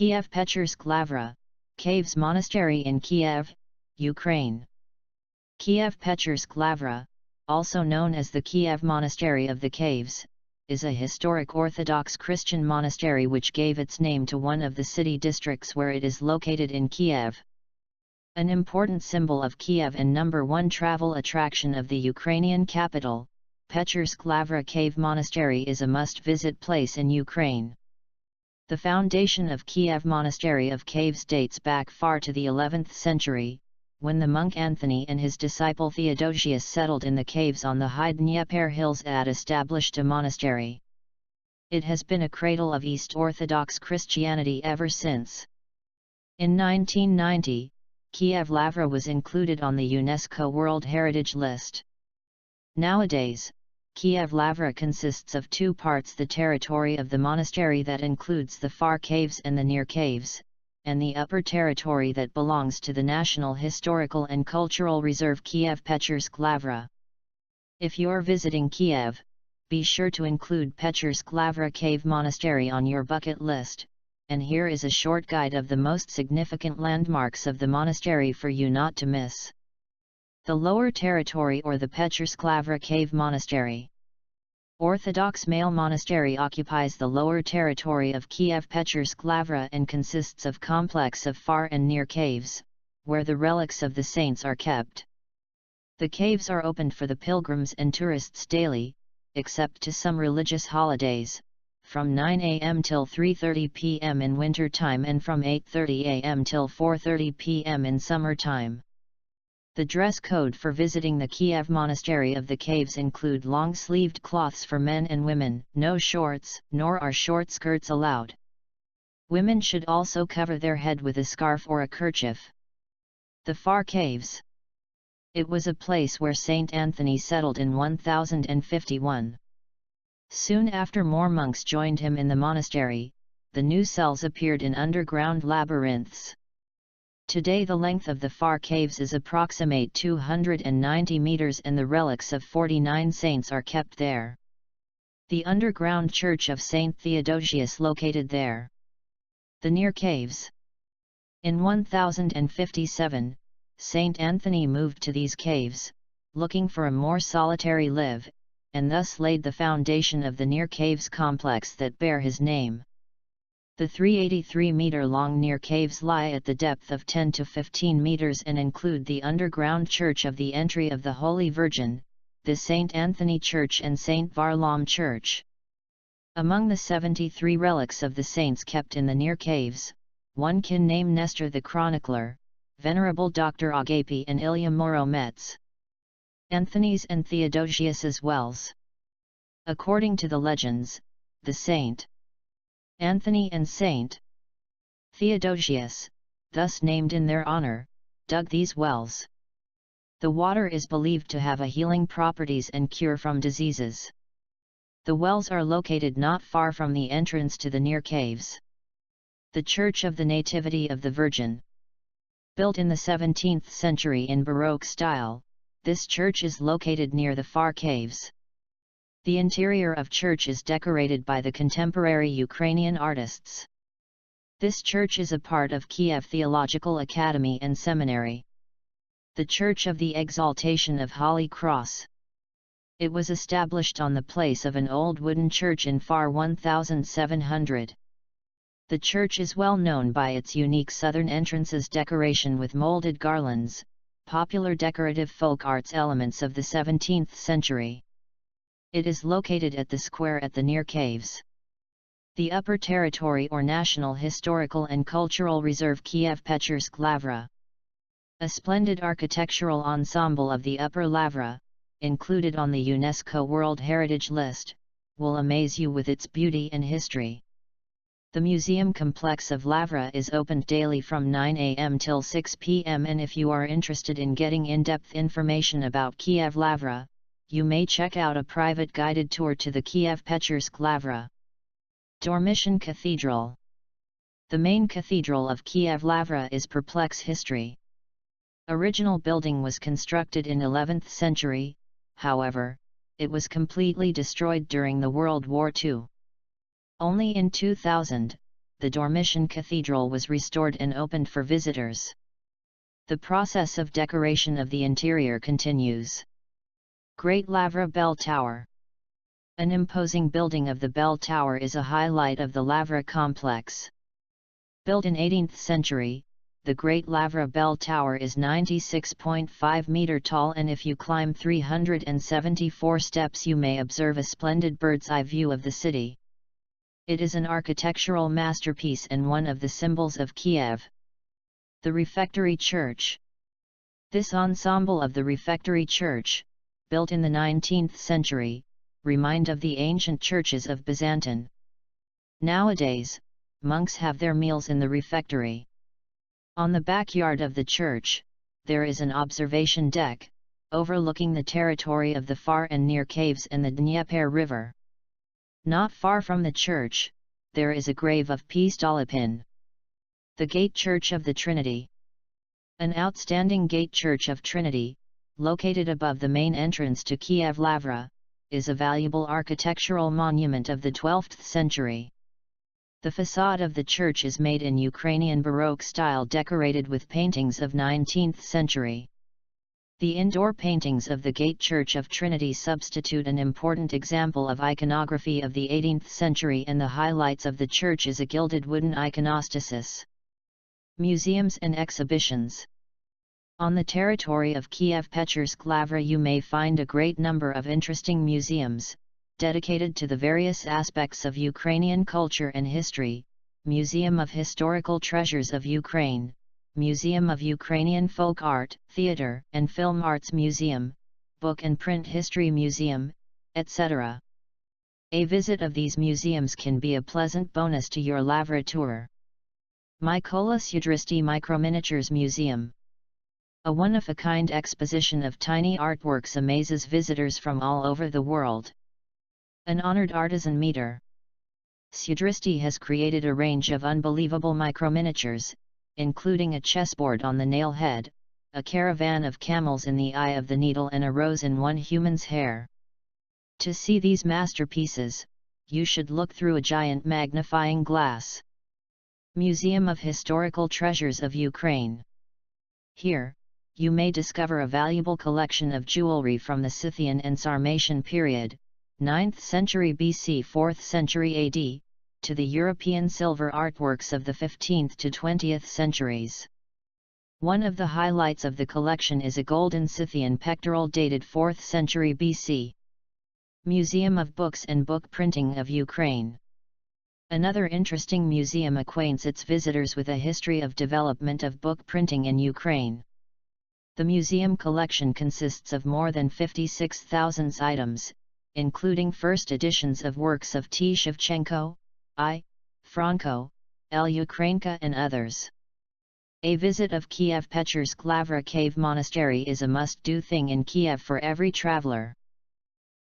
Kiev Pechersk Lavra, Caves Monastery in Kiev, Ukraine. Kiev Pechersk Lavra, also known as the Kiev Monastery of the Caves, is a historic Orthodox Christian monastery which gave its name to one of the city districts where it is located in Kiev. An important symbol of Kiev and number one travel attraction of the Ukrainian capital, Pechersk Lavra Cave Monastery is a must-visit place in Ukraine. The foundation of Kiev Monastery of Caves dates back far to the 11th century, when the monk Anthony and his disciple Theodosius settled in the caves on the high Dnieper hills and established a monastery. It has been a cradle of East Orthodox Christianity ever since. In 1990, Kiev Lavra was included on the UNESCO World Heritage list. Nowadays, Kiev Lavra consists of two parts: the territory of the monastery that includes the far caves and the near caves, and the upper territory that belongs to the National Historical and Cultural Reserve Kiev Pechersk Lavra. If you're visiting Kiev, be sure to include Pechersk Lavra Cave Monastery on your bucket list, and here is a short guide of the most significant landmarks of the monastery for you not to miss. The Lower Territory or the Pechersk Lavra Cave Monastery. Orthodox male monastery occupies the lower territory of Kiev Pechersk Lavra and consists of complex of far and near caves, where the relics of the saints are kept. The caves are opened for the pilgrims and tourists daily, except to some religious holidays, from 9 a.m. till 3:30 p.m. in winter time and from 8:30 a.m. till 4:30 p.m. in summer time. The dress code for visiting the Kiev Monastery of the Caves include long-sleeved cloths for men and women, no shorts, nor are short skirts allowed. Women should also cover their head with a scarf or a kerchief. The Far Caves. It was a place where Saint Anthony settled in 1051. Soon after more monks joined him in the monastery, the new cells appeared in underground labyrinths. Today the length of the Far Caves is approximate 290 meters and the relics of 49 saints are kept there. The underground church of Saint Theodosius located there. The near caves. In 1057, Saint Anthony moved to these caves, looking for a more solitary life, and thus laid the foundation of the near caves complex that bear his name. The 383-meter-long near caves lie at the depth of 10 to 15 meters and include the underground church of the Entry of the Holy Virgin, the St. Anthony Church and St. Varlam Church. Among the 73 relics of the saints kept in the near caves, one can name Nestor the Chronicler, Venerable Dr. Agape and Ilya Muromets. Anthony's and Theodosius's wells. According to the legends, the Saint Anthony and Saint Theodosius, thus named in their honor, dug these wells. The water is believed to have a healing properties and cure from diseases. The wells are located not far from the entrance to the near caves. The Church of the Nativity of the Virgin. Built in the 17th century in Baroque style, this church is located near the Far Caves. The interior of church is decorated by the contemporary Ukrainian artists. This church is a part of Kiev Theological Academy and Seminary. The Church of the Exaltation of Holy Cross. It was established on the place of an old wooden church in far 1700. The church is well known by its unique southern entrances decoration with molded garlands, popular decorative folk arts elements of the 17th century. It is located at the square at the near caves. The Upper Territory or National Historical and Cultural Reserve Kiev Pechersk Lavra. A splendid architectural ensemble of the Upper Lavra, included on the UNESCO World Heritage list, will amaze you with its beauty and history. The museum complex of Lavra is opened daily from 9 a.m. till 6 p.m. and if you are interested in getting in-depth information about Kiev Lavra, you may check out a private guided tour to the Kiev Pechersk Lavra. Dormition Cathedral. The main cathedral of Kiev Lavra is perplex history. Original building was constructed in 11th century, however, it was completely destroyed during the World War II. Only in 2000, the Dormition Cathedral was restored and opened for visitors. The process of decoration of the interior continues. Great Lavra Bell Tower. An imposing building of the bell tower is a highlight of the Lavra complex. Built in 18th century, the Great Lavra Bell Tower is 96.5 meter tall, and if you climb 374 steps you may observe a splendid bird's-eye view of the city. It is an architectural masterpiece and one of the symbols of Kiev. The Refectory Church. This ensemble of the Refectory Church, built in the 19th century, remind of the ancient churches of Byzantium. Nowadays, monks have their meals in the refectory. On the backyard of the church, there is an observation deck, overlooking the territory of the far and near caves and the Dnieper River. Not far from the church, there is a grave of P. Stolypin. The Gate Church of the Trinity. An outstanding gate church of Trinity, located above the main entrance to Kiev Lavra, is a valuable architectural monument of the 12th century. The facade of the church is made in Ukrainian Baroque style, decorated with paintings of 19th century. The indoor paintings of the Gate Church of Trinity substitute an important example of iconography of the 18th century, and the highlights of the church is a gilded wooden iconostasis. Museums and exhibitions. On the territory of Kiev Pechersk Lavra you may find a great number of interesting museums, dedicated to the various aspects of Ukrainian culture and history: Museum of Historical Treasures of Ukraine, Museum of Ukrainian Folk Art, Theatre and Film Arts Museum, Book and Print History Museum, etc. A visit of these museums can be a pleasant bonus to your Lavra tour. Mykola Sudristi Microminiatures Museum. A one-of-a-kind exposition of tiny artworks amazes visitors from all over the world. An honored artisan meter. Sudristi has created a range of unbelievable microminiatures, including a chessboard on the nail head, a caravan of camels in the eye of the needle, and a rose in one human's hair. To see these masterpieces, you should look through a giant magnifying glass. Museum of Historical Treasures of Ukraine. Here, you may discover a valuable collection of jewelry from the Scythian and Sarmatian period, 9th century BC 4th century AD, to the European silver artworks of the 15th to 20th centuries. One of the highlights of the collection is a golden Scythian pectoral dated 4th century BC. Museum of Books and Book Printing of Ukraine. Another interesting museum acquaints its visitors with a history of development of book printing in Ukraine. The museum collection consists of more than 56,000 items, including first editions of works of T. Shevchenko, I. Franco, L. Ukrainka and others. A visit of Kiev Pechersk Lavra Cave Monastery is a must-do thing in Kiev for every traveler.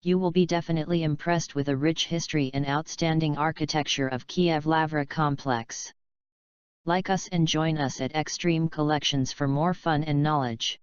You will be definitely impressed with a rich history and outstanding architecture of Kiev Lavra complex. Like us and join us at Extreme Collections for more fun and knowledge.